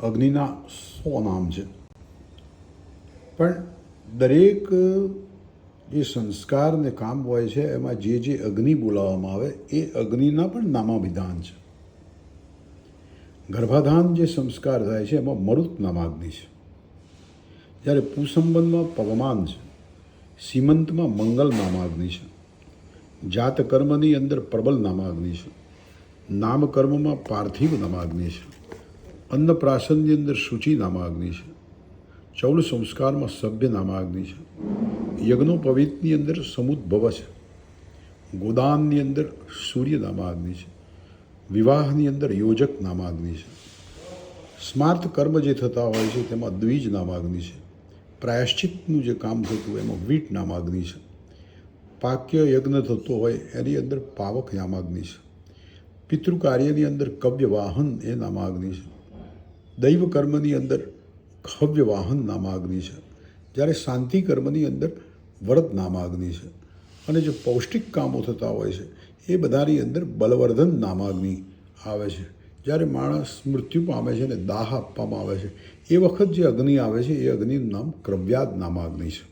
અગ્નિના 100 નામ છે, પણ દરેક જે સંસ્કાર ને કામ હોય છે એમાં જે અગ્નિ બોલાવવામાં આવે એ અગ્નિના પણ નામાભિધાન છે. ગર્ભાધાન જે સંસ્કાર થાય છે એમાં મરુત નામાગ્નિ છે, જ્યારે પુસંબંધમાં પવમાન છે, સીમંતમાં મંગલ નામાગ્નિ છે, જાત કર્મની અંદર પ્રબલ નામાગ્નિ છે, નામકર્મમાં પાર્થિવ નામાગ્નિ છે, અન્નપ્રાશનની અંદર શુચિ નામાગ્નિ છે, ચૌલ સંસ્કારમાં સભ્ય નામાગ્નિ છે, યજ્ઞોપવિતની અંદર સમુદ્ભવ છે, ગોદાનની અંદર સૂર્ય નામાગ્નિ છે, વિવાહની અંદર યોજક નામાગ્નિ છે, સ્માર્ત કર્મ જે થતા હોય છે તેમાં દ્વિજ નામાગ્નિ છે, પ્રાયશ્ચિતનું જે કામ થતું એમાં વીટ નામાગ્નિ છે, પાક્ય યજ્ઞ થતો હોય એની અંદર પાવક નામાગ્નિ છે, પિતૃકાર્યની અંદર કવ્યવાહન એ નામાગ્નિ છે, દૈવ કર્મની અંદર ખવ્યવાહન નામાગ્નિ છે, જ્યારે શાંતિ કર્મની અંદર વરદ નામાગ્નિ છે, અને જે પૌષ્ટિક કામો થતા હોય છે એ બધાની અંદર બલવર્ધન નામાગ્નિ આવે છે. જ્યારે માણસ મૃત્યુ પામે છે ને દાહ આપવામાં આવે છે એ વખત જે અગ્નિ આવે છે એ અગ્નિનું નામ ક્રવ્યાદ નામાગ્નિ છે.